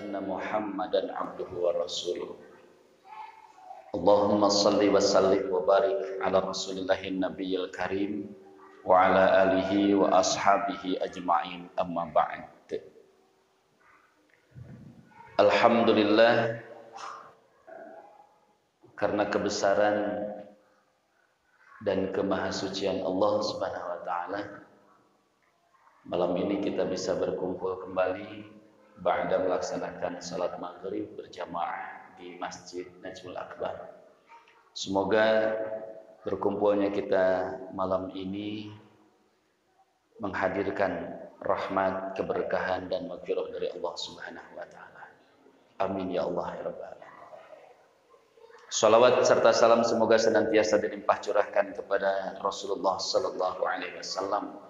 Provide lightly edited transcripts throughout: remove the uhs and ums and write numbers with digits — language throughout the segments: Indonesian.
anna Muhammadan abduhu wa rasuluh. Allahumma salli wa sallim wa barik ala rasulillahin nabiyil karim wa ala alihi wa ashabihi ajma'in, amma ba'd. Alhamdulillah, karena kebesaran dan kemahasucian Allah Subhanahu wa taala, malam ini kita bisa berkumpul kembali ba'da melaksanakan salat maghrib berjamaah di Masjid Najmul Akbar. Semoga berkumpulnya kita malam ini menghadirkan rahmat, keberkahan dan maghfirah dari Allah Subhanahu wa taala. Amin ya Allah ya Rabbal alamin. Salawat serta salam semoga senantiasa dilimpah curahkan kepada Rasulullah sallallahu alaihi wasallam,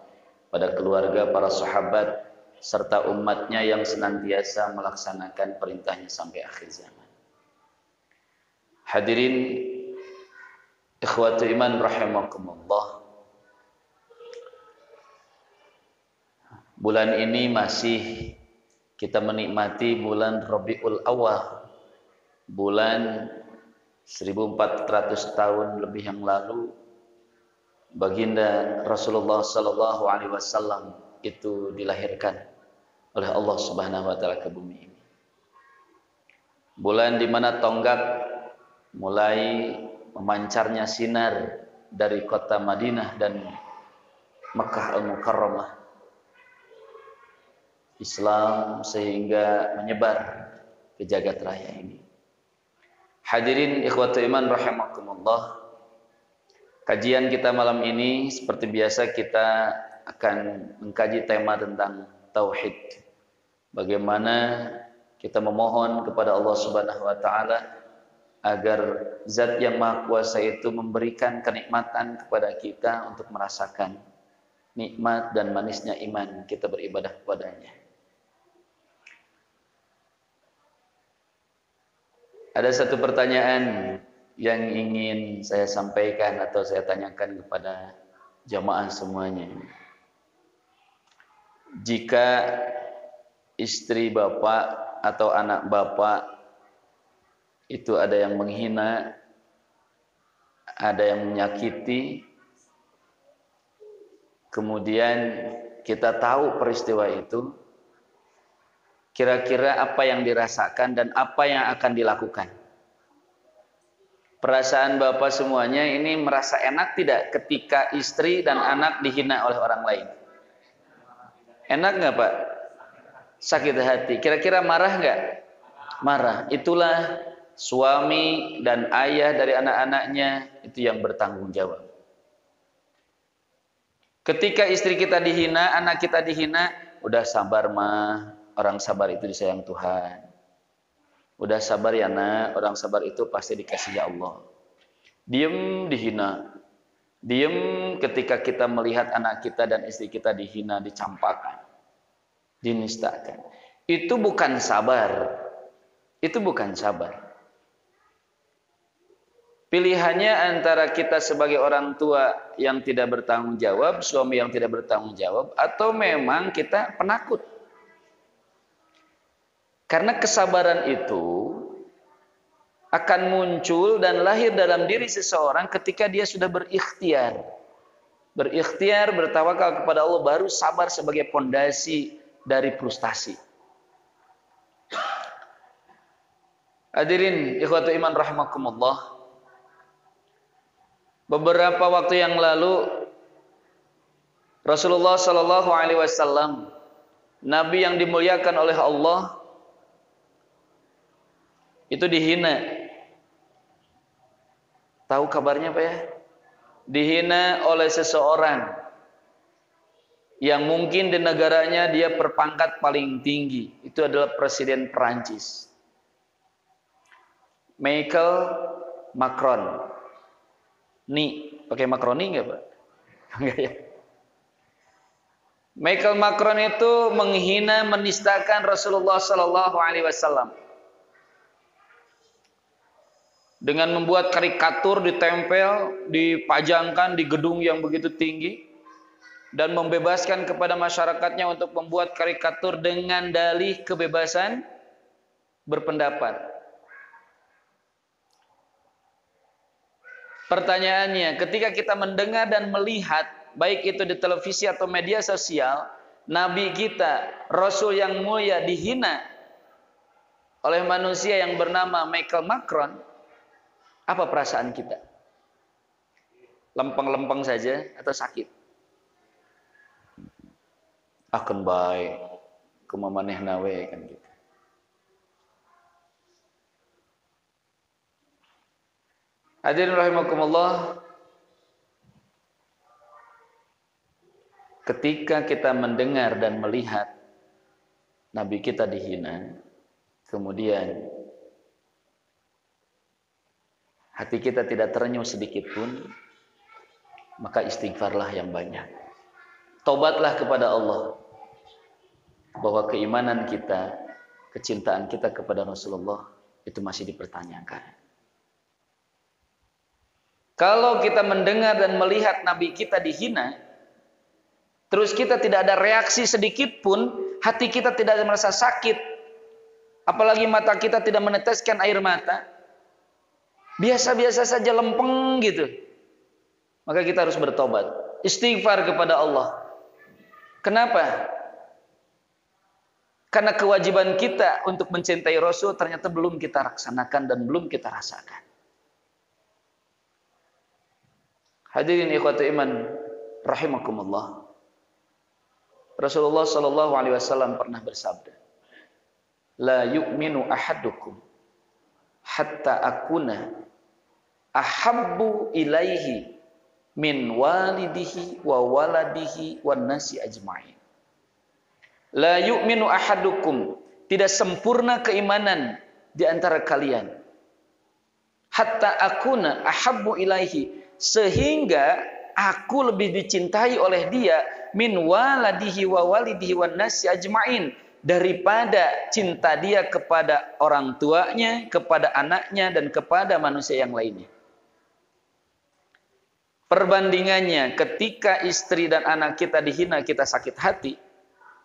pada keluarga, para sahabat serta umatnya yang senantiasa melaksanakan perintahnya sampai akhir zaman. Hadirin ikhwatu iman rahimakumullah. Bulan ini masih kita menikmati bulan Rabiul Awal, bulan 1400 tahun lebih yang lalu baginda Rasulullah sallallahu alaihi wasallam itu dilahirkan oleh Allah Subhanahu wa taala ke bumi ini. Bulan di mana tonggak mulai memancarnya sinar dari kota Madinah dan Makkah Al-Mukarramah, Islam sehingga menyebar ke jagat raya ini. Hadirin ikhwatu iman rahimakumullah. Kajian kita malam ini seperti biasa kita akan mengkaji tema tentang tauhid. Bagaimana kita memohon kepada Allah Subhanahu wa taala agar Zat yang Maha Kuasa itu memberikan kenikmatan kepada kita untuk merasakan nikmat dan manisnya iman kita beribadah kepadanya. Ada satu pertanyaan yang ingin saya sampaikan atau saya tanyakan kepada jamaah semuanya. Jika istri bapak atau anak bapak itu ada yang menghina, ada yang menyakiti, kemudian kita tahu peristiwa itu, kira-kira apa yang dirasakan dan apa yang akan dilakukan? Perasaan bapak semuanya ini merasa enak tidak ketika istri dan anak dihina oleh orang lain? Enak nggak Pak? Sakit hati. Kira-kira marah nggak? Marah. Itulah suami dan ayah dari anak-anaknya itu yang bertanggung jawab. Ketika istri kita dihina, anak kita dihina, udah sabar mah. Orang sabar itu disayang Tuhan. Udah sabar ya nak, orang sabar itu pasti dikasihi Allah. Diem dihina. Diem ketika kita melihat anak kita dan istri kita dihina, dicampakan, dinistakan. Itu bukan sabar. Itu bukan sabar. Pilihannya antara kita sebagai orang tua yang tidak bertanggung jawab, suami yang tidak bertanggung jawab, atau memang kita penakut. Karena kesabaran itu akan muncul dan lahir dalam diri seseorang ketika dia sudah berikhtiar. Berikhtiar, bertawakal kepada Allah, baru sabar sebagai pondasi dari frustasi. Hadirin ikhwatu iman rahimakumullah. Beberapa waktu yang lalu Rasulullah sallallahu alaihi wasallam, nabi yang dimuliakan oleh Allah, itu dihina. Tahu kabarnya Pak ya? Dihina oleh seseorang yang mungkin di negaranya dia berpangkat paling tinggi. Itu adalah Presiden Perancis, Michael Macron. Nih, pakai makroni enggak Pak? Enggak ya? Michael Macron itu menghina, menistakan Rasulullah sallallahu alaihi wasallam. Dengan membuat karikatur ditempel, dipajangkan di gedung yang begitu tinggi, dan membebaskan kepada masyarakatnya untuk membuat karikatur dengan dalih kebebasan berpendapat. Pertanyaannya, ketika kita mendengar dan melihat, baik itu di televisi atau media sosial, Nabi kita, Rasul yang mulia dihina oleh manusia yang bernama Michael Macron, apa perasaan kita? Lempeng-lempeng saja atau sakit? Akan baik, kumamaneh nawe kan gitu. Hadirin rahimakumullah, ketika kita mendengar dan melihat Nabi kita dihina, kemudian hati kita tidak terenyuh sedikit pun, maka istighfarlah yang banyak. Taubatlah kepada Allah, bahwa keimanan kita, kecintaan kita kepada Rasulullah itu masih dipertanyakan. Kalau kita mendengar dan melihat Nabi kita dihina, terus kita tidak ada reaksi sedikit pun, hati kita tidak merasa sakit, apalagi mata kita tidak meneteskan air mata, biasa-biasa saja lempeng gitu, maka kita harus bertobat, istighfar kepada Allah. Kenapa? Karena kewajiban kita untuk mencintai Rasul ternyata belum kita laksanakan dan belum kita rasakan. Hadirin ikhwatu iman rahimakumullah. Rasulullah sallallahu alaihi wasallam pernah bersabda, "La yu'minu ahadukum hatta akuna ahabbu ilaihi min walidihi wa waladihi wan nasi ajma'in." La yu'minu ahadukum, tidak sempurna keimanan di antara kalian. Hatta akuna ahabbu ilaihi, sehingga aku lebih dicintai oleh dia min waladihi wa walidihi wan nasi ajma'in, daripada cinta dia kepada orang tuanya, kepada anaknya dan kepada manusia yang lainnya. Perbandingannya, ketika istri dan anak kita dihina, kita sakit hati.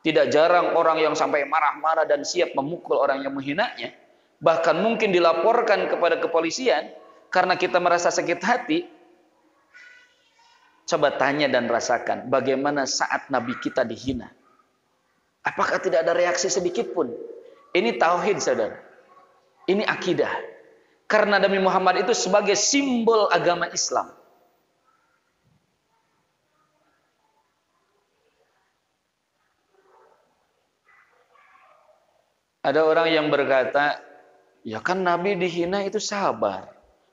Tidak jarang orang yang sampai marah-marah dan siap memukul orang yang menghinanya, bahkan mungkin dilaporkan kepada kepolisian karena kita merasa sakit hati. Coba tanya dan rasakan bagaimana saat Nabi kita dihina. Apakah tidak ada reaksi sedikit pun? Ini tauhid, saudara. Ini akidah. Karena Nabi Muhammad itu sebagai simbol agama Islam. Ada orang yang berkata, ya kan Nabi dihina itu sabar.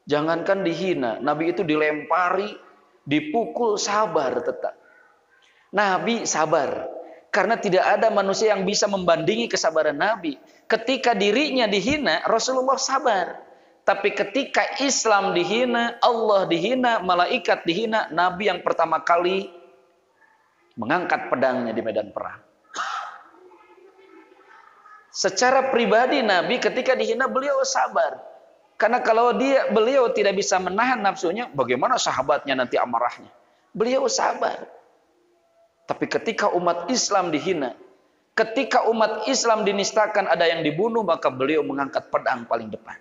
Jangankan dihina, Nabi itu dilempari, dipukul, sabar tetap. Nabi sabar. Karena tidak ada manusia yang bisa membandingi kesabaran Nabi. Ketika dirinya dihina, Rasulullah sabar. Tapi ketika Islam dihina, Allah dihina, malaikat dihina, Nabi yang pertama kali mengangkat pedangnya di medan perang. Secara pribadi Nabi ketika dihina beliau sabar. Karena kalau beliau tidak bisa menahan nafsunya, bagaimana sahabatnya nanti amarahnya? Beliau sabar. Tapi ketika umat Islam dihina, ketika umat Islam dinistakan, ada yang dibunuh, maka beliau mengangkat pedang paling depan.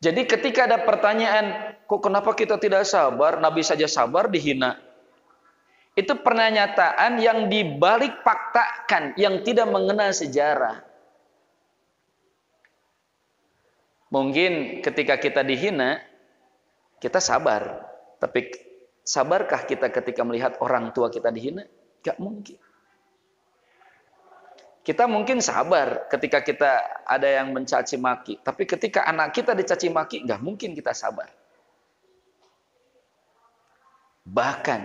Jadi ketika ada pertanyaan, kok kenapa kita tidak sabar? Nabi saja sabar dihina. Itu pernyataan yang dibalik faktakan, yang tidak mengenal sejarah. Mungkin ketika kita dihina, kita sabar. Tapi sabarkah kita ketika melihat orang tua kita dihina? Gak mungkin. Kita mungkin sabar ketika kita ada yang mencaci maki. Tapi ketika anak kita dicaci maki, gak mungkin kita sabar. Bahkan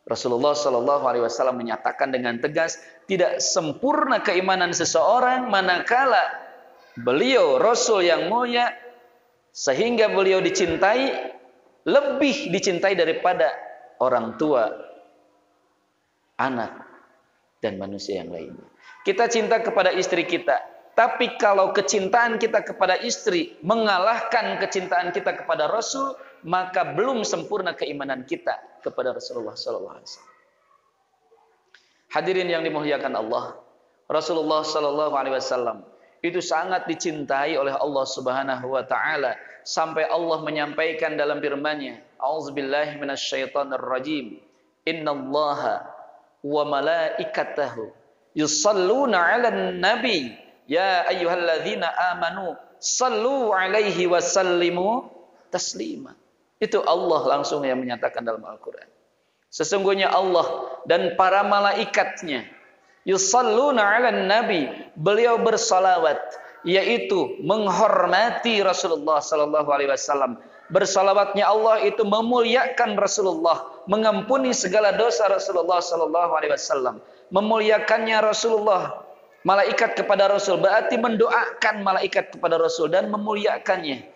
Rasulullah SAW menyatakan dengan tegas, tidak sempurna keimanan seseorang manakala beliau Rasul yang mulia, sehingga beliau dicintai, lebih dicintai daripada orang tua, anak, dan manusia yang lainnya. Kita cinta kepada istri kita, tapi kalau kecintaan kita kepada istri mengalahkan kecintaan kita kepada Rasul, maka belum sempurna keimanan kita kepada Rasulullah SAW. Hadirin yang dimuliakan Allah, Rasulullah sallallahu alaihi wasallam itu sangat dicintai oleh Allah Subhanahu wa taala sampai Allah menyampaikan dalam firman-Nya, "A'udzubillahi minasyaitonir rajim. Innallaha wa malaikatahu yusalluna 'alan nabi ya ayyuhalladzina amanu sallu 'alaihi wa sallimu taslima." Itu Allah langsung yang menyatakan dalam Al-Qur'an. Sesungguhnya Allah dan para malaikatnya yusalluna 'alan nabi, beliau bersalawat, yaitu menghormati Rasulullah sallallahu alaihi wasallam. Bersalawatnya Allah itu memuliakan Rasulullah, mengampuni segala dosa Rasulullah sallallahu alaihi wasallam. Memuliakannya Rasulullah, malaikat kepada Rasul, berarti mendoakan malaikat kepada Rasul dan memuliakannya.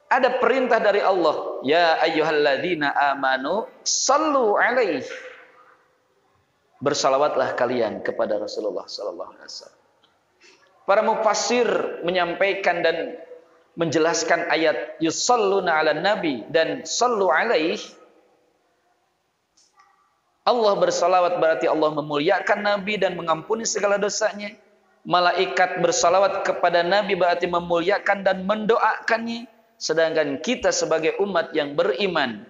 Ada perintah dari Allah, ya ayyuhalladzina amanu sallu alaihi. Bersalawatlah kalian kepada Rasulullah sallallahu alaihi wasallam. Para mufassir menyampaikan dan menjelaskan ayat yusalluna 'alan nabi dan sallu alaihi. Allah bersalawat berarti Allah memuliakan nabi dan mengampuni segala dosanya. Malaikat bersalawat kepada nabi berarti memuliakan dan mendoakannya. Sedangkan kita sebagai umat yang beriman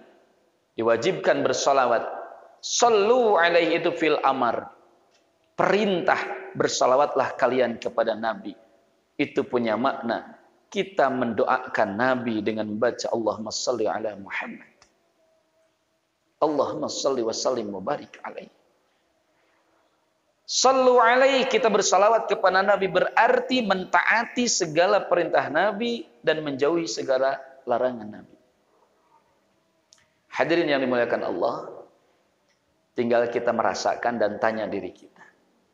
diwajibkan bersalawat. Sallu alaihi itu fil amar, perintah, bersalawatlah kalian kepada Nabi. Itu punya makna kita mendoakan Nabi dengan membaca Allahumma salli ala Muhammad, Allahumma salli wa sallim mubarik alaihi. Sallu alaihi, kita bersalawat kepada Nabi berarti mentaati segala perintah Nabi dan menjauhi segala larangan Nabi. Hadirin yang dimuliakan Allah, tinggal kita merasakan dan tanya diri kita.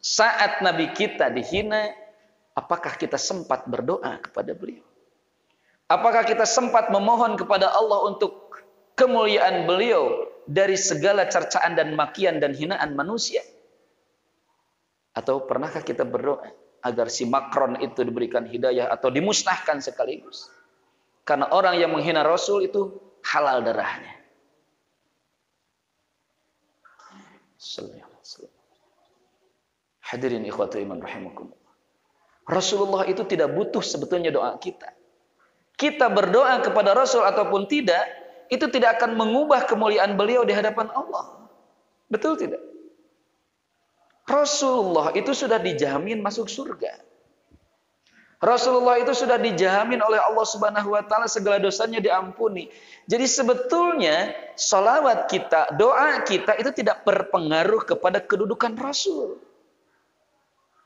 Saat Nabi kita dihina, apakah kita sempat berdoa kepada beliau? Apakah kita sempat memohon kepada Allah untuk kemuliaan beliau dari segala cercaan dan makian dan hinaan manusia? Atau pernahkah kita berdoa agar si Macron itu diberikan hidayah atau dimusnahkan sekaligus? Karena orang yang menghina Rasul itu halal darahnya. Hadirin ikhwati iman rahimakumullah. Rasulullah itu tidak butuh sebetulnya doa kita. Kita berdoa kepada Rasul ataupun tidak, itu tidak akan mengubah kemuliaan beliau di hadapan Allah. Betul tidak? Rasulullah itu sudah dijamin masuk surga. Rasulullah itu sudah dijamin oleh Allah Subhanahu wa taala segala dosanya diampuni. Jadi sebetulnya salawat kita, doa kita itu tidak berpengaruh kepada kedudukan Rasul.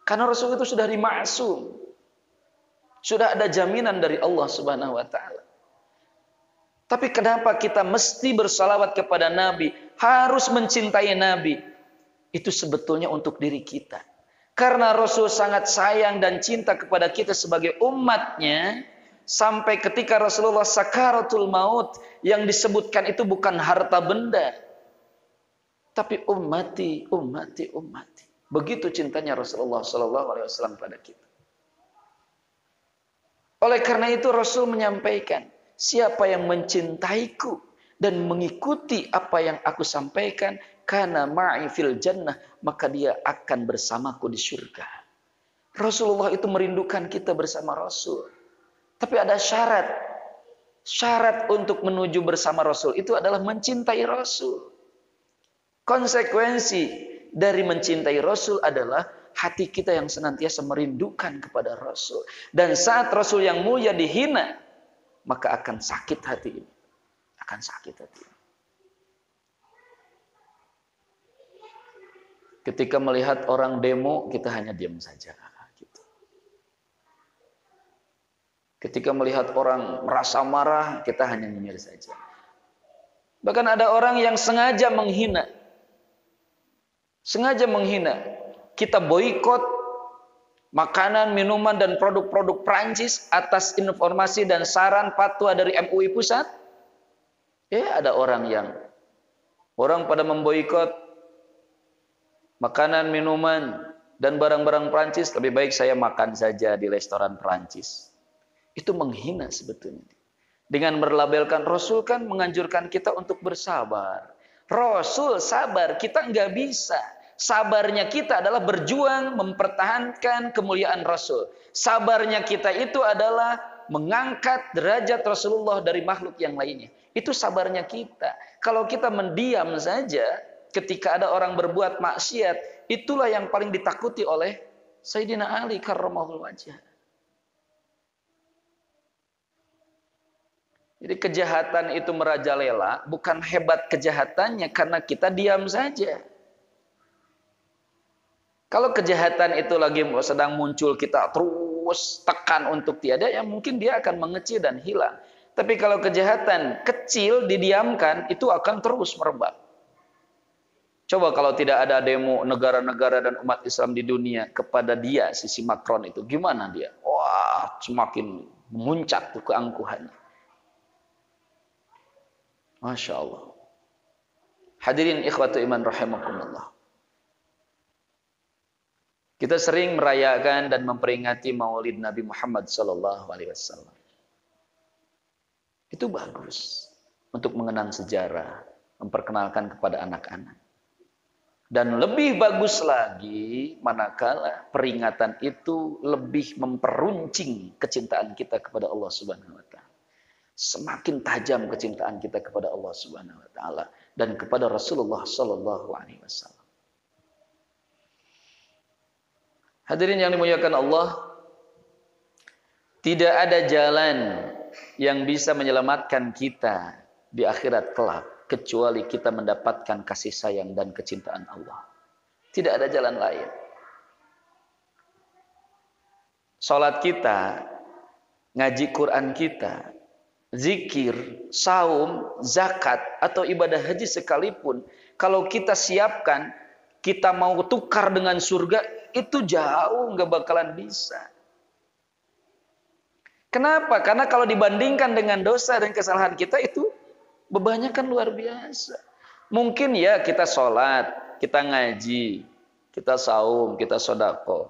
Karena Rasul itu sudah dimaksum. Sudah ada jaminan dari Allah Subhanahu wa taala. Tapi kenapa kita mesti bersalawat kepada Nabi, harus mencintai Nabi? Itu sebetulnya untuk diri kita. Karena Rasul sangat sayang dan cinta kepada kita sebagai umatnya. Sampai ketika Rasulullah sakaratul maut, yang disebutkan itu bukan harta benda. Tapi ummati, ummati, ummati. Begitu cintanya Rasulullah SAW pada kita. Oleh karena itu Rasul menyampaikan, siapa yang mencintaiku dan mengikuti apa yang aku sampaikan, kana ma'i fil jannah, maka dia akan bersamaku di surga. Rasulullah itu merindukan kita bersama Rasul. Tapi ada syarat. Syarat untuk menuju bersama Rasul itu adalah mencintai Rasul. Konsekuensi dari mencintai Rasul adalah hati kita yang senantiasa merindukan kepada Rasul. Dan saat Rasul yang mulia dihina, maka akan sakit hati ini. Akan sakit hati ini. Ketika melihat orang demo, kita hanya diam saja. Gitu. Ketika melihat orang merasa marah, kita hanya nyinyir saja. Bahkan ada orang yang sengaja menghina. Sengaja menghina. Kita boikot makanan, minuman, dan produk-produk Prancis atas informasi dan saran fatwa dari MUI Pusat. Ada orang pada memboikot makanan, minuman, dan barang-barang Prancis, lebih baik saya makan saja di restoran Prancis. Itu menghina sebetulnya. Dengan berlabelkan Rasul kan menganjurkan kita untuk bersabar. Rasul sabar, kita nggak bisa. Sabarnya kita adalah berjuang mempertahankan kemuliaan Rasul. Sabarnya kita itu adalah mengangkat derajat Rasulullah dari makhluk yang lainnya. Itu sabarnya kita. Kalau kita mendiam saja ketika ada orang berbuat maksiat, itulah yang paling ditakuti oleh Sayyidina Ali karramahul wajah. Jadi kejahatan itu merajalela, bukan hebat kejahatannya karena kita diam saja. Kalau kejahatan itu lagi sedang muncul, kita terus tekan untuk tiada, ya mungkin dia akan mengecil dan hilang. Tapi kalau kejahatan kecil didiamkan, itu akan terus merebak. Coba kalau tidak ada demo negara-negara dan umat Islam di dunia kepada dia, si Macron itu, gimana dia? Wah, semakin memuncak tuh keangkuhannya. Masya Allah. Hadirin ikhwatu iman rahimakumullah. Kita sering merayakan dan memperingati Maulid Nabi Muhammad SAW. Itu bagus untuk mengenang sejarah, memperkenalkan kepada anak-anak. Dan lebih bagus lagi manakala peringatan itu lebih memperuncing kecintaan kita kepada Allah Subhanahu wa taala. Semakin tajam kecintaan kita kepada Allah Subhanahu wa taala dan kepada Rasulullah sallallahu alaihi wasallam. Hadirin yang dimuliakan Allah, tidak ada jalan yang bisa menyelamatkan kita di akhirat kelak kecuali kita mendapatkan kasih sayang dan kecintaan Allah. Tidak ada jalan lain. Salat kita, ngaji Quran kita, zikir, saum, zakat atau ibadah haji sekalipun, kalau kita siapkan, kita mau tukar dengan surga, itu jauh nggak bakalan bisa. Kenapa? Karena kalau dibandingkan dengan dosa dan kesalahan kita itu bebannya kan luar biasa. Mungkin ya kita sholat, kita ngaji, kita saum, kita sodako.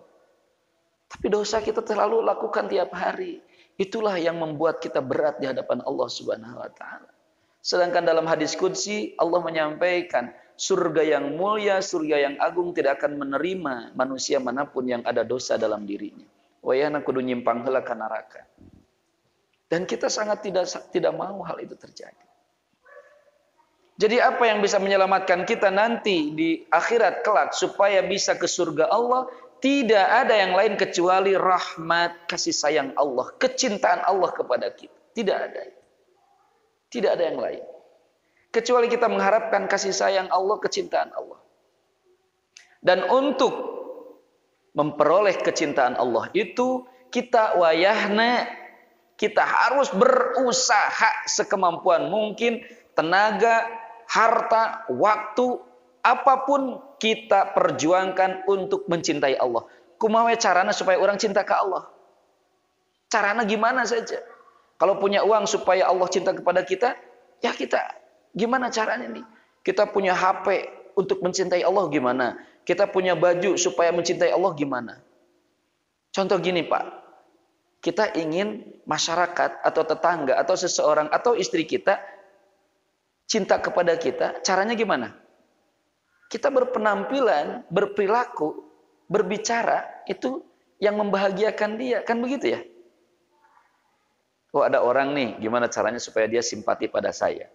Tapi dosa kita terlalu lakukan tiap hari. Itulah yang membuat kita berat di hadapan Allah Subhanahu wa taala. Sedangkan dalam hadis qudsi Allah menyampaikan, surga yang mulia, surga yang agung tidak akan menerima manusia manapun yang ada dosa dalam dirinya. Wayana kudu nyimpang heula ka neraka. Dan kita sangat tidak mau hal itu terjadi. Jadi apa yang bisa menyelamatkan kita nanti di akhirat kelak supaya bisa ke surga Allah? Tidak ada yang lain kecuali rahmat, kasih sayang Allah, kecintaan Allah kepada kita. Tidak ada. Tidak ada yang lain. Kecuali kita mengharapkan kasih sayang Allah, kecintaan Allah. Dan untuk memperoleh kecintaan Allah itu, kita wayahna, kita harus berusaha sekemampuan mungkin, tenaga, harta, waktu, apapun kita perjuangkan untuk mencintai Allah. Kumaha carana supaya orang cinta ke Allah? Carana gimana saja? Kalau punya uang supaya Allah cinta kepada kita, ya kita gimana caranya nih? Kita punya HP untuk mencintai Allah gimana? Kita punya baju supaya mencintai Allah gimana? Contoh gini Pak, kita ingin masyarakat atau tetangga atau seseorang atau istri kita cinta kepada kita, caranya gimana? Kita berpenampilan, berperilaku, berbicara, itu yang membahagiakan dia, kan begitu ya? Oh ada orang nih, gimana caranya supaya dia simpati pada saya?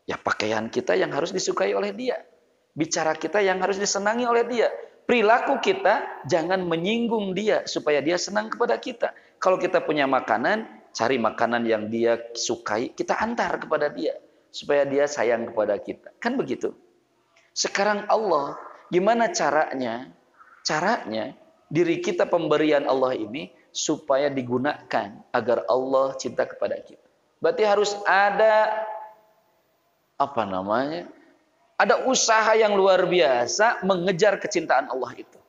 Ya pakaian kita yang harus disukai oleh dia. Bicara kita yang harus disenangi oleh dia. Perilaku kita jangan menyinggung dia supaya dia senang kepada kita. Kalau kita punya makanan, cari makanan yang dia sukai, kita antar kepada dia. Supaya dia sayang kepada kita. Kan begitu? Sekarang Allah, gimana caranya? Caranya, diri kita pemberian Allah ini, supaya digunakan agar Allah cinta kepada kita. Berarti harus ada ada usaha yang luar biasa mengejar kecintaan Allah itu.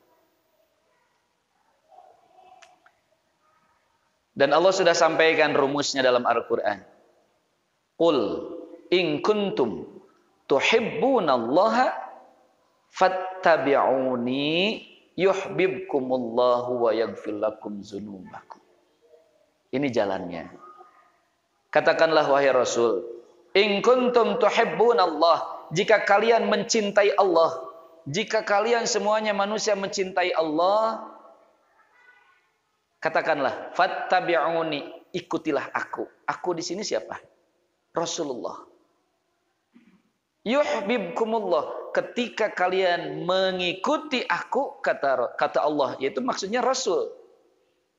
Dan Allah sudah sampaikan rumusnya dalam Al-Quran. Qul in kuntum tuhibbunallaha fattabi'uni yuhibbukumullahu wa yaghfir lakum dzunubakum. Ini jalannya. Katakanlah wahai Rasul, in kuntum tuhibbunallah, jika kalian mencintai Allah, jika kalian semuanya manusia mencintai Allah, katakanlah, fattabi'uni, ikutilah aku. Aku di sini siapa? Rasulullah. Yuhibbukumullah, ketika kalian mengikuti aku, kata Allah, yaitu maksudnya Rasul.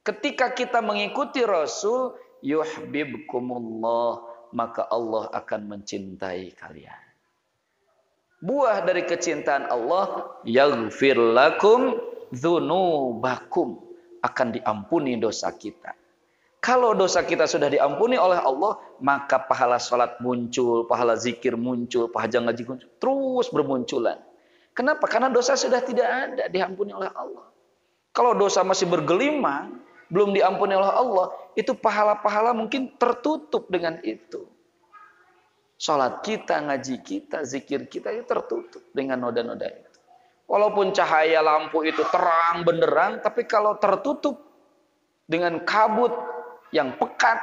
Ketika kita mengikuti Rasul, yuhibbukumullah, maka Allah akan mencintai kalian. Buah dari kecintaan Allah, yaghfir lakum dzunubakum, akan diampuni dosa kita. Kalau dosa kita sudah diampuni oleh Allah, maka pahala salat muncul, pahala zikir muncul, pahala ngaji muncul, terus bermunculan. Kenapa? Karena dosa sudah tidak ada, diampuni oleh Allah. Kalau dosa masih bergelimang, belum diampuni oleh Allah, itu pahala-pahala mungkin tertutup dengan itu. Salat kita, ngaji kita, zikir kita itu tertutup dengan noda-noda itu. Walaupun cahaya lampu itu terang benderang, tapi kalau tertutup dengan kabut yang pekat,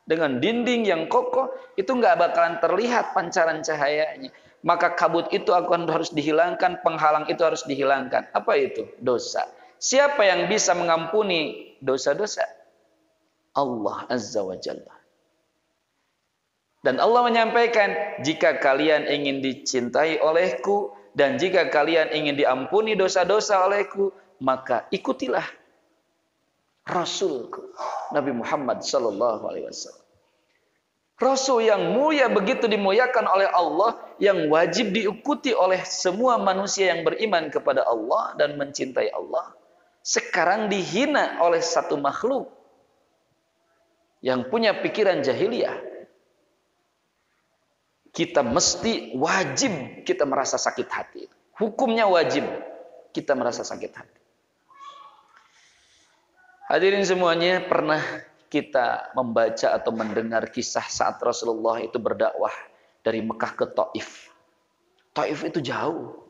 dengan dinding yang kokoh, itu nggak bakalan terlihat pancaran cahayanya. Maka kabut itu harus dihilangkan, penghalang itu harus dihilangkan. Apa itu? Dosa. Siapa yang bisa mengampuni dosa-dosa? Allah Azza wa Jalla. Dan Allah menyampaikan, jika kalian ingin dicintai olehku, dan jika kalian ingin diampuni dosa-dosa olehku, maka ikutilah Rasulku, Nabi Muhammad sallallahu alaihi wasallam. Rasul yang mulia, begitu dimuliakan oleh Allah, yang wajib diikuti oleh semua manusia yang beriman kepada Allah dan mencintai Allah. Sekarang dihina oleh satu makhluk yang punya pikiran jahiliyah. Kita mesti wajib kita merasa sakit hati. Hukumnya wajib kita merasa sakit hati. Hadirin semuanya, pernah kita membaca atau mendengar kisah saat Rasulullah itu berdakwah dari Mekah ke Taif. Taif itu jauh.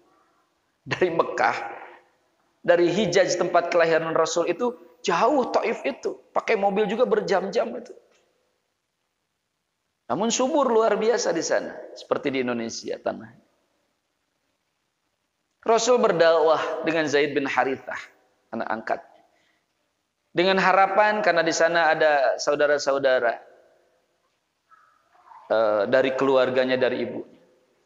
Dari Mekah, dari Hijaz tempat kelahiran Rasul itu jauh Taif itu. Pakai mobil juga berjam-jam itu. Namun subur luar biasa di sana. Seperti di Indonesia tanah. Rasul berdakwah dengan Zaid bin Harithah, anak angkat. Dengan harapan, karena di sana ada saudara-saudara dari keluarganya, dari ibunya.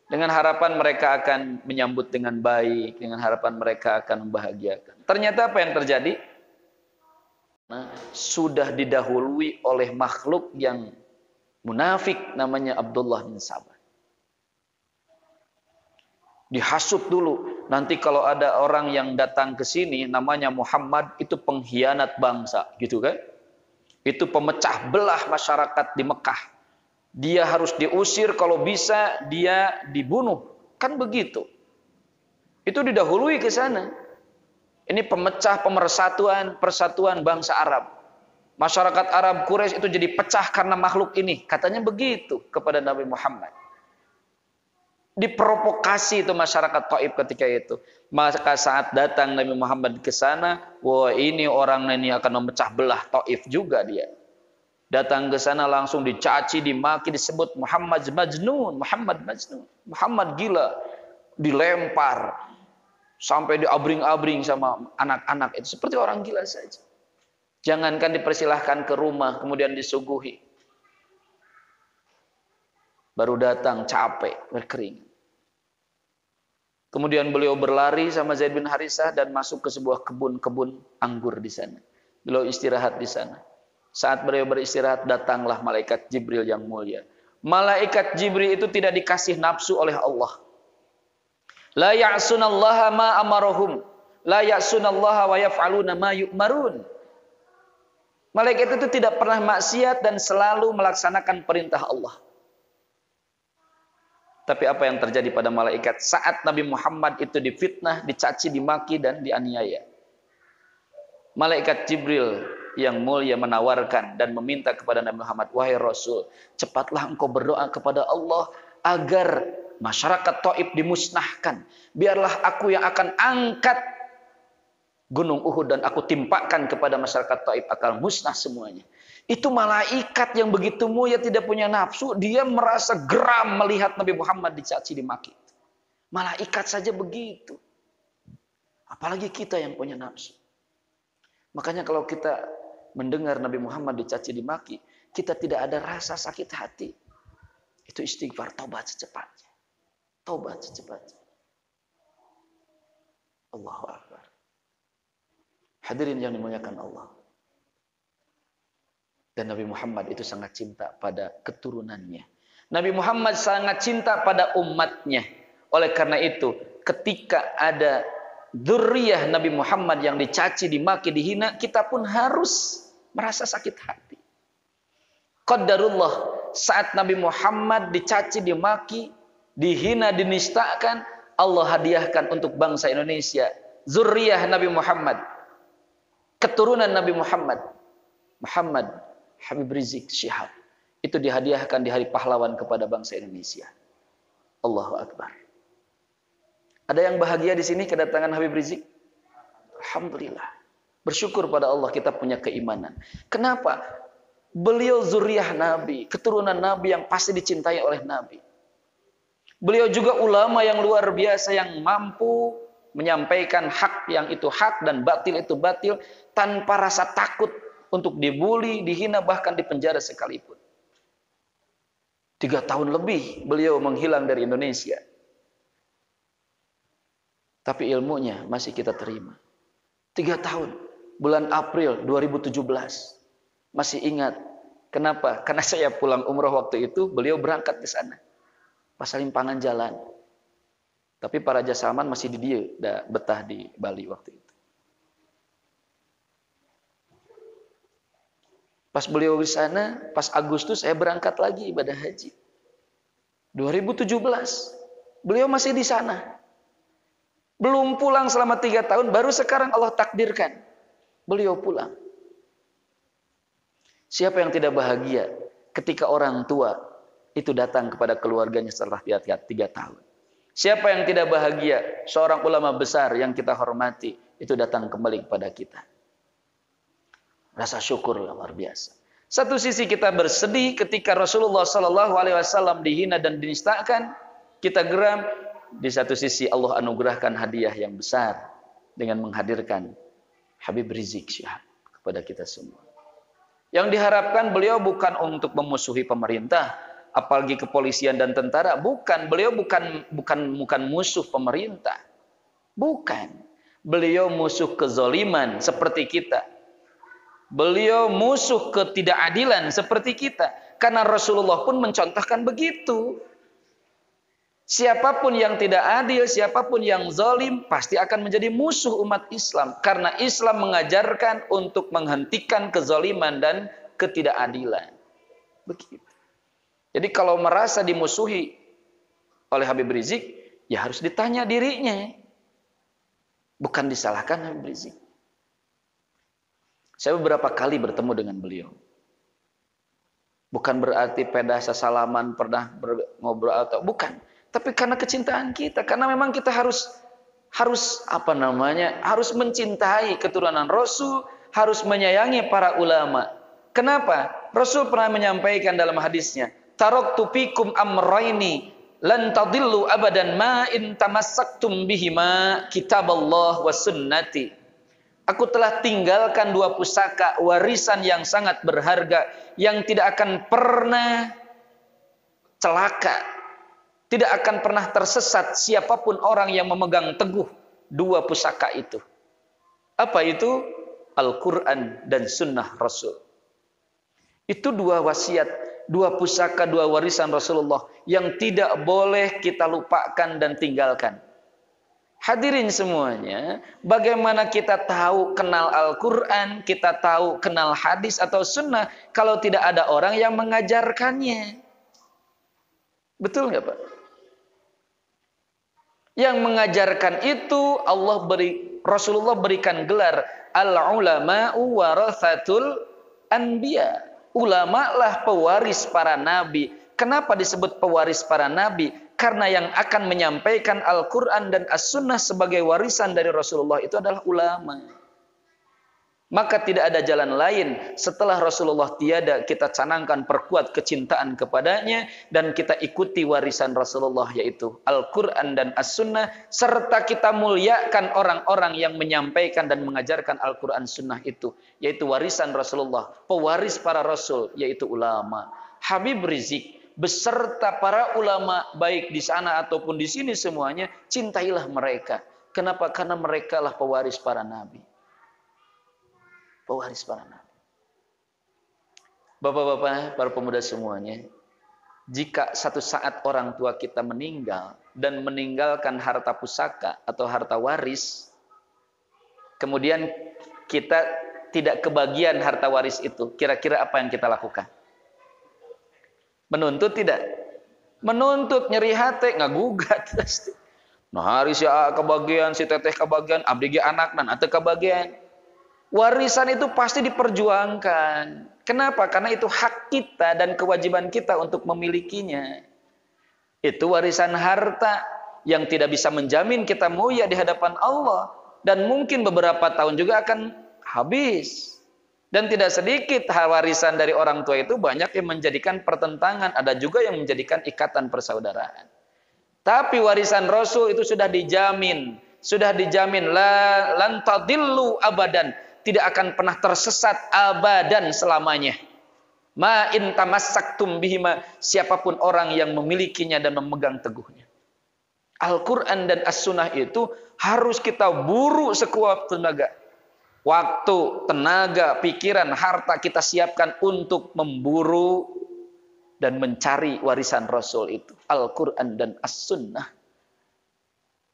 Dengan harapan mereka akan menyambut dengan baik, dengan harapan mereka akan membahagiakan. Ternyata apa yang terjadi? Sudah didahului oleh makhluk yang munafik, namanya Abdullah bin Sabah. Dihasut dulu. Nanti kalau ada orang yang datang ke sini namanya Muhammad, itu pengkhianat bangsa, gitu kan? Itu pemecah belah masyarakat di Mekah. Dia harus diusir, kalau bisa dia dibunuh. Kan begitu. Itu didahului ke sana. Ini pemecah, persatuan bangsa Arab. Masyarakat Arab Quraisy itu jadi pecah karena makhluk ini. Katanya begitu kepada Nabi Muhammad. Diprovokasi itu masyarakat Taif ketika itu. Maka saat datang Nabi Muhammad ke sana, wah ini orang ini akan memecah belah Taif juga dia. Datang ke sana langsung dicaci, dimaki, disebut Muhammad Majnun, Muhammad gila, dilempar sampai diabring-abring sama anak-anak itu seperti orang gila saja. Jangankan dipersilahkan ke rumah, kemudian disuguhi. Baru datang capek, berkeringat. Kemudian beliau berlari sama Zaid bin Harithah dan masuk ke sebuah kebun anggur di sana. Beliau istirahat di sana. Saat beliau beristirahat, datanglah malaikat Jibril yang mulia. Malaikat Jibril itu tidak dikasih nafsu oleh Allah. La ya'sunallaha ma amarahum, la ya'sunallaha wa yaf'aluna ma yu'marun. Malaikat itu tidak pernah maksiat dan selalu melaksanakan perintah Allah. Tapi apa yang terjadi pada malaikat saat Nabi Muhammad itu difitnah, dicaci, dimaki, dan dianiaya? Malaikat Jibril yang mulia menawarkan dan meminta kepada Nabi Muhammad, wahai Rasul, cepatlah engkau berdoa kepada Allah agar masyarakat Taif dimusnahkan. Biarlah aku yang akan angkat gunung Uhud dan aku timpakan kepada masyarakat Taif, akan musnah semuanya. Itu malaikat yang begitu mulia, tidak punya nafsu, dia merasa geram melihat Nabi Muhammad dicaci, dimaki. Malaikat saja begitu. Apalagi kita yang punya nafsu. Makanya kalau kita mendengar Nabi Muhammad dicaci dimaki, kita tidak ada rasa sakit hati. Itu istighfar, taubat secepatnya. Taubat secepatnya. Allahu Akbar. Hadirin yang dimuliakan Allah. Dan Nabi Muhammad itu sangat cinta pada keturunannya. Nabi Muhammad sangat cinta pada umatnya. Oleh karena itu, ketika ada dzurriyyah Nabi Muhammad yang dicaci, dimaki, dihina, kita pun harus merasa sakit hati. Qadarullah, saat Nabi Muhammad dicaci, dimaki, dihina, dinistakan, Allah hadiahkan untuk bangsa Indonesia dzurriyyah Nabi Muhammad, keturunan Nabi Muhammad, Muhammad Habib Rizik Syihab. Itu dihadiahkan di Hari Pahlawan kepada bangsa Indonesia. Allahu Akbar. Ada yang bahagia di sini kedatangan Habib Rizik? Alhamdulillah. Bersyukur pada Allah kita punya keimanan. Kenapa? Beliau zuriyah Nabi, keturunan Nabi yang pasti dicintai oleh Nabi. Beliau juga ulama yang luar biasa yang mampu menyampaikan hak yang itu hak dan batil itu batil tanpa rasa takut untuk dibuli, dihina, bahkan dipenjara sekalipun. 3 tahun lebih beliau menghilang dari Indonesia. Tapi ilmunya masih kita terima. 3 tahun. Bulan April 2017. Masih ingat. Kenapa? Karena saya pulang umroh waktu itu, beliau berangkat ke sana. Pas limpangan jalan. Tapi para Raja Salman masih di dia, betah di Bali waktu itu. Pas beliau di sana, pas Agustus saya berangkat lagi ibadah haji. 2017, beliau masih di sana. Belum pulang selama 3 tahun, baru sekarang Allah takdirkan beliau pulang. Siapa yang tidak bahagia ketika orang tua itu datang kepada keluarganya setelah 3 tahun? Siapa yang tidak bahagia seorang ulama besar yang kita hormati itu datang kembali kepada kita? Rasa syukur luar biasa. Satu sisi kita bersedih ketika Rasulullah SAW dihina dan dinistakan, kita geram. Di satu sisi Allah anugerahkan hadiah yang besar dengan menghadirkan Habib Rizik Syihab kepada kita semua. Yang diharapkan beliau bukan untuk memusuhi pemerintah, apalagi kepolisian dan tentara. Bukan, beliau bukan musuh pemerintah. Bukan. Beliau musuh kezaliman seperti kita. Beliau musuh ketidakadilan seperti kita. Karena Rasulullah pun mencontohkan begitu. Siapapun yang tidak adil, siapapun yang zalim, pasti akan menjadi musuh umat Islam. Karena Islam mengajarkan untuk menghentikan kezaliman dan ketidakadilan. Begitu. Jadi kalau merasa dimusuhi oleh Habib Rizik, ya harus ditanya dirinya. Bukan disalahkan Habib Rizik. Saya beberapa kali bertemu dengan beliau. Bukan berarti pernah salaman, pernah ngobrol atau bukan. Tapi karena kecintaan kita, karena memang kita harus mencintai keturunan Rasul, harus menyayangi para ulama. Kenapa? Rasul pernah menyampaikan dalam hadisnya, taraktu fikum amrayni lan tadillu abadan ma in tamassaktum bihima kitaballah wa sunnati. Aku telah tinggalkan 2 pusaka warisan yang sangat berharga yang tidak akan pernah celaka, tidak akan pernah tersesat siapapun orang yang memegang teguh 2 pusaka itu. Apa itu? Al-Quran dan Sunnah Rasul. Itu 2 wasiat, 2 pusaka, 2 warisan Rasulullah yang tidak boleh kita lupakan dan tinggalkan. Hadirin semuanya, bagaimana kita tahu kenal Al-Quran, kita tahu kenal hadis atau sunnah, kalau tidak ada orang yang mengajarkannya. Betul nggak Pak? Yang mengajarkan itu Rasulullah berikan gelar al-ulama'u warathatul anbiya. Ulama lah pewaris para nabi. Kenapa disebut pewaris para nabi? Karena yang akan menyampaikan Al-Quran dan As-Sunnah sebagai warisan dari Rasulullah itu adalah ulama. Maka tidak ada jalan lain setelah Rasulullah tiada, kita canangkan perkuat kecintaan kepadanya dan kita ikuti warisan Rasulullah, yaitu Al-Quran dan As-Sunnah, serta kita muliakan orang-orang yang menyampaikan dan mengajarkan Al-Quran Sunnah itu, yaitu warisan Rasulullah, pewaris para Rasul, yaitu ulama. Habib Rizik beserta para ulama baik di sana ataupun di sini semuanya, cintailah mereka. Kenapa? Karena mereka lah pewaris para nabi. Pewaris para nabi. Bapak-bapak, para pemuda semuanya, jika satu saat orang tua kita meninggal dan meninggalkan harta pusaka atau harta waris, kemudian kita tidak kebagian harta waris itu, kira-kira apa yang kita lakukan? Menuntut tidak? Menuntut, nyeri hati, nggak gugat pasti. Nah, hari si A kebagian, si teteh kebagian, abdi ge anak dan atau kebagian. Warisan itu pasti diperjuangkan. Kenapa? Karena itu hak kita dan kewajiban kita untuk memilikinya. Itu warisan harta yang tidak bisa menjamin kita mulia di hadapan Allah. Dan mungkin beberapa tahun juga akan habis. Dan tidak sedikit warisan dari orang tua itu banyak yang menjadikan pertentangan. Ada juga yang menjadikan ikatan persaudaraan. Tapi warisan Rasul itu sudah dijamin. Sudah dijamin. Lan tadillu abadan. Tidak akan pernah tersesat abadan selamanya. Ma in tamassaktum bihima, siapapun orang yang memilikinya dan memegang teguhnya. Al-Quran dan As-Sunnah itu harus kita buru sekuat tenaga. Waktu, tenaga, pikiran, harta kita siapkan untuk memburu dan mencari warisan Rasul itu. Al-Quran dan As-Sunnah.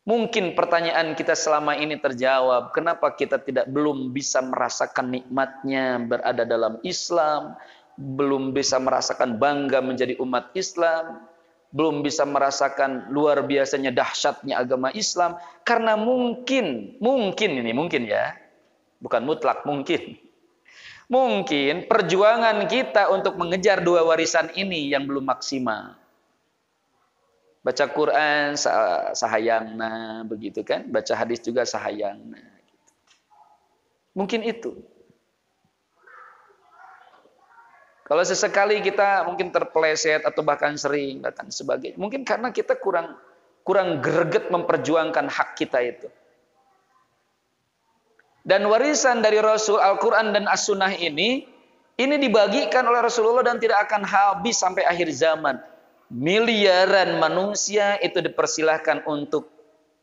Mungkin pertanyaan kita selama ini terjawab. Kenapa kita belum bisa merasakan nikmatnya berada dalam Islam, belum bisa merasakan bangga menjadi umat Islam, belum bisa merasakan luar biasanya dahsyatnya agama Islam? Karena mungkin ya, bukan mutlak, mungkin perjuangan kita untuk mengejar dua warisan ini yang belum maksimal. Baca Quran sahayangna, begitu kan? Baca hadis juga sahayangna. Gitu. Mungkin itu. Kalau sesekali kita mungkin terpeleset atau bahkan sering dan sebagainya, mungkin karena kita kurang greget memperjuangkan hak kita itu. Dan warisan dari Rasul Al-Quran dan As-Sunnah ini dibagikan oleh Rasulullah dan tidak akan habis sampai akhir zaman. Miliaran manusia itu dipersilahkan untuk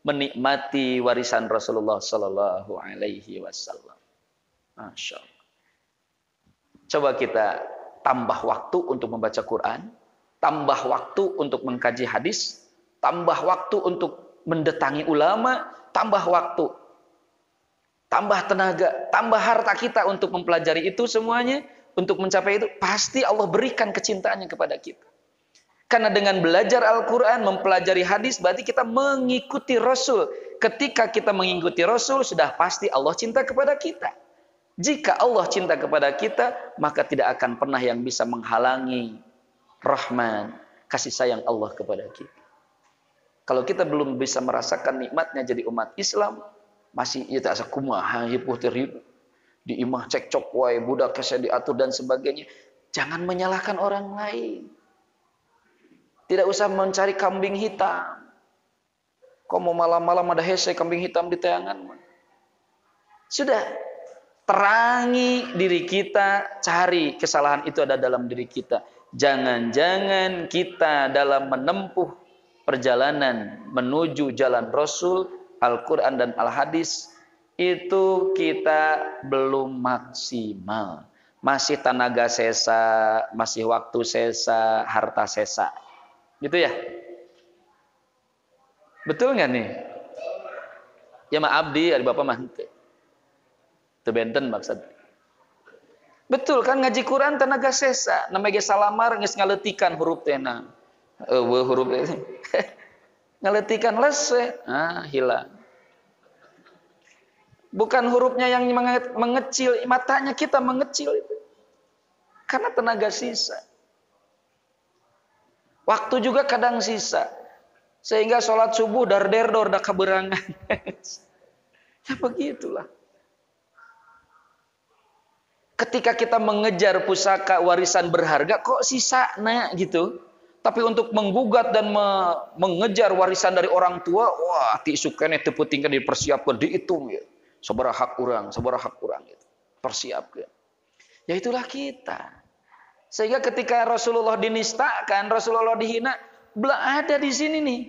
menikmati warisan Rasulullah Sallallahu Alaihi Wasallam. Masya Allah. Coba kita tambah waktu untuk membaca Quran, tambah waktu untuk mengkaji hadis, tambah waktu untuk mendatangi ulama, tambah waktu, tambah tenaga, tambah harta kita untuk mempelajari itu semuanya, untuk mencapai itu, pasti Allah berikan kecintaannya kepada kita. Karena dengan belajar Al-Quran, mempelajari hadis, berarti kita mengikuti Rasul. Ketika kita mengikuti Rasul, sudah pasti Allah cinta kepada kita. Jika Allah cinta kepada kita, maka tidak akan pernah yang bisa menghalangi rahman, kasih sayang Allah kepada kita. Kalau kita belum bisa merasakan nikmatnya jadi umat Islam, masih ya tak sakumaha hipoteribu, di imah cekcok wae, budak kesnya diatur dan sebagainya. Jangan menyalahkan orang lain. Tidak usah mencari kambing hitam. Kok mau malam-malam ada hese kambing hitam di tayangan? Sudah, terangi diri kita, cari kesalahan itu ada dalam diri kita. Jangan-jangan kita dalam menempuh perjalanan menuju jalan Rasul, Al-Quran dan Al-Hadis, itu kita belum maksimal. Masih tenaga sesa, masih waktu sesa, harta sesa. Gitu ya? Betul nggak nih? Ya maaf ada bapak mah teu benten maksud. Betul kan, ngaji Quran tenaga sesa, namanya salamar geus ngaletikan huruf teh na. Huruf teh. Ngaletikan lese, hilang. Bukan hurufnya yang mengecil, matanya kita mengecil itu. Karena tenaga sisa. Waktu juga kadang sisa. Sehingga sholat subuh dar-der-dor dah keberangan. Ya begitulah. Ketika kita mengejar pusaka warisan berharga, kok sisa gitu. Tapi untuk menggugat dan mengejar warisan dari orang tua, wah, ti sukane teu tinggal dipersiapkan, dihitung ya. Sabaraha hak urang gitu. Persiapkan. Ya itulah kita. Sehingga ketika Rasulullah dinistakan, Rasulullah dihina, belah ada di sini nih.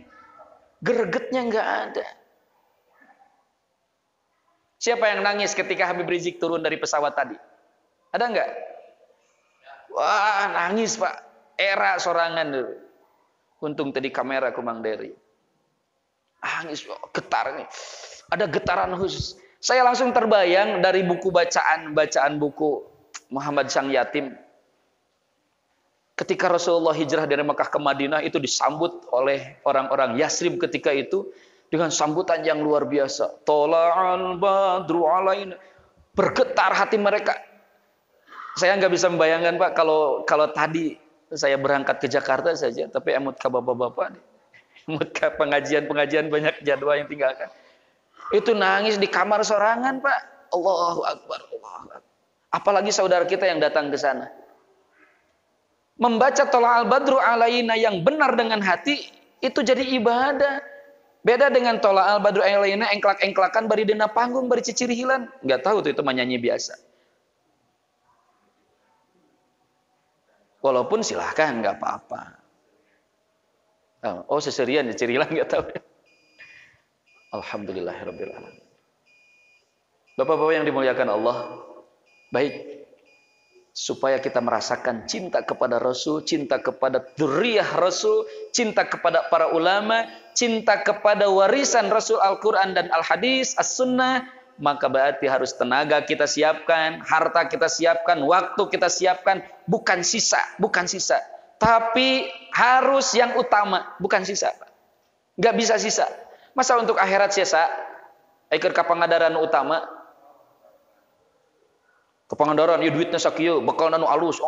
Gregetnya enggak ada. Siapa yang nangis ketika Habib Rizik turun dari pesawat tadi? Ada enggak? Wah, nangis Pak. Era sorangan dulu. Untung tadi kamera ku Mang Dery. Nangis, getar nih. Ada getaran khusus. Saya langsung terbayang dari buku bacaan buku Muhammad Sang Yatim. Ketika Rasulullah hijrah dari Mekah ke Madinah itu disambut oleh orang-orang Yasrib ketika itu dengan sambutan yang luar biasa. Tola'al badru alaina. Bergetar hati mereka. Saya nggak bisa membayangkan Pak kalau tadi saya berangkat ke Jakarta saja, tapi emut ke bapak-bapak nih. Emut ke pengajian banyak jadwal yang tinggalkan. Itu nangis di kamar sorangan Pak. Allahu Akbar, Allahu Akbar. Apalagi saudara kita yang datang ke sana. Membaca Tola'al badru alaina yang benar dengan hati itu jadi ibadah. Beda dengan Tola'al badru alaina engklak-engklakan bari dina panggung bari cicirihilan. Enggak tahu tuh itu mah nyanyi biasa. Walaupun silahkan, nggak apa-apa. Oh, seserian ya cirilan nggak tahu. Alhamdulillahirabbil alamin. Bapak-bapak yang dimuliakan Allah, baik supaya kita merasakan cinta kepada Rasul, cinta kepada dzurriyyah Rasul, cinta kepada para ulama, cinta kepada warisan Rasul Al-Qur'an dan Al-Hadis, As-Sunnah, maka berarti harus tenaga kita siapkan, harta kita siapkan, waktu kita siapkan, bukan sisa, tapi harus yang utama, bukan sisa. Nggak bisa sisa. Masa untuk akhirat sisa, ikut ke pangadaran utama, ke pangadaran, ya duitnya sakieu, bekal nu alus,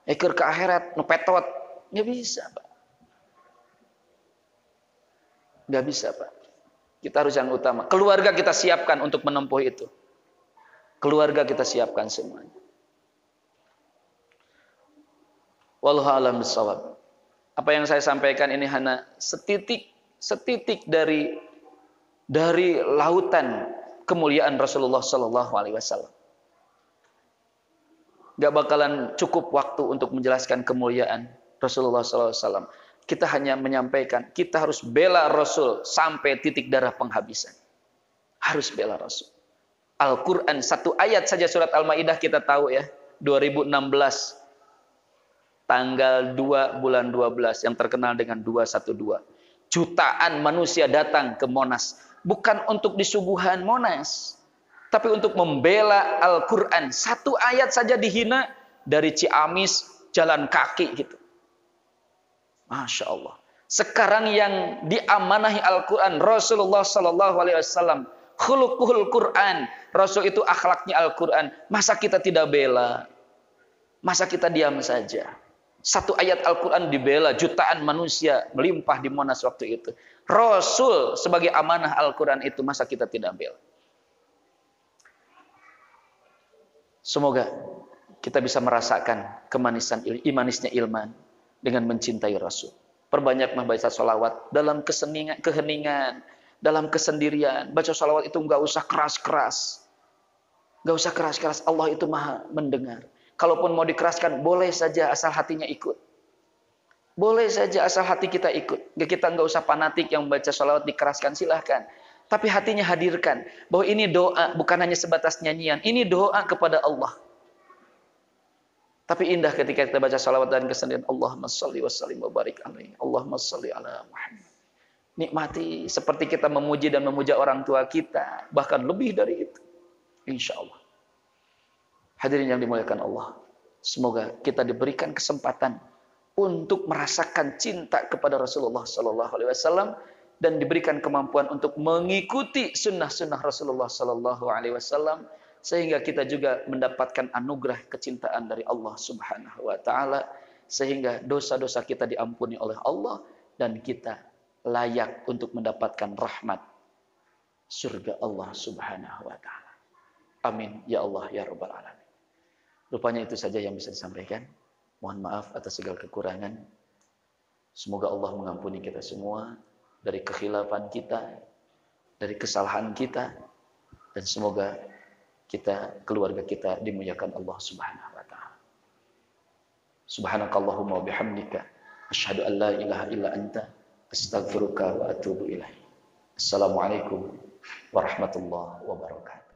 ikut ke akhirat, nu petot, nggak bisa Pak. Nggak bisa Pak. Kita harus yang utama. Keluarga kita siapkan untuk menempuh itu. Keluarga kita siapkan semuanya. Wallahu a'lam bishawab. Apa yang saya sampaikan ini hanya setitik dari lautan kemuliaan Rasulullah sallallahu alaihi wasallam. Gak bakalan cukup waktu untuk menjelaskan kemuliaan Rasulullah sallallahu alaihi wasallam. Kita hanya menyampaikan, kita harus bela Rasul sampai titik darah penghabisan. Harus bela Rasul. Al-Quran, satu ayat saja surat Al-Ma'idah kita tahu ya. 2016, tanggal 2 bulan 12, yang terkenal dengan 212. Jutaan manusia datang ke Monas. Bukan untuk disuguhan Monas, tapi untuk membela Al-Quran. Satu ayat saja dihina, dari Ciamis, jalan kaki gitu. Masya Allah. Sekarang yang diamanahi Al-Quran, Rasulullah Sallallahu Alaihi Wasallam, khuluquhul Quran, Rasul itu akhlaknya Al-Quran. Masa kita tidak bela? Masa kita diam saja? Satu ayat Al-Quran dibela, jutaan manusia melimpah di Monas waktu itu. Rasul sebagai amanah Al-Quran itu, masa kita tidak bela? Semoga kita bisa merasakan manisnya ilman dengan mencintai Rasul. Perbanyak membaca sholawat dalam keheningan, dalam kesendirian. Baca sholawat itu nggak usah keras-keras. Nggak usah keras-keras, Allah itu maha mendengar. Kalaupun mau dikeraskan, boleh saja asal hatinya ikut. Boleh saja asal hati kita ikut. Kita nggak usah fanatik yang membaca sholawat dikeraskan, silahkan. Tapi hatinya hadirkan. Bahwa ini doa, bukan hanya sebatas nyanyian. Ini doa kepada Allah. Tapi indah ketika kita baca salawat dan kesendirian. Allahumma sholli wa sallim wa barik alaihi. Allahumma sholli ala Muhammad. Nikmati seperti kita memuji dan memuja orang tua kita. Bahkan lebih dari itu. Insya Allah. Hadirin yang dimuliakan Allah. Semoga kita diberikan kesempatan untuk merasakan cinta kepada Rasulullah Sallallahu Alaihi Wasallam. Dan diberikan kemampuan untuk mengikuti sunnah-sunnah Rasulullah Sallallahu Alaihi Wasallam. Sehingga kita juga mendapatkan anugerah kecintaan dari Allah Subhanahu wa Ta'ala, sehingga dosa-dosa kita diampuni oleh Allah dan kita layak untuk mendapatkan rahmat surga Allah Subhanahu wa Ta'ala. Amin ya Allah ya Rabbal alamin. Rupanya itu saja yang bisa disampaikan. Mohon maaf atas segala kekurangan. Semoga Allah mengampuni kita semua dari kekhilafan kita, dari kesalahan kita, dan semoga kita, keluarga kita dimuliakan Allah Subhanahu wa taala. Subhanakallahumma wa bihamdika asyhadu an la ilaha illa anta astaghfiruka wa atubu ilaik. Assalamualaikum warahmatullahi wabarakatuh.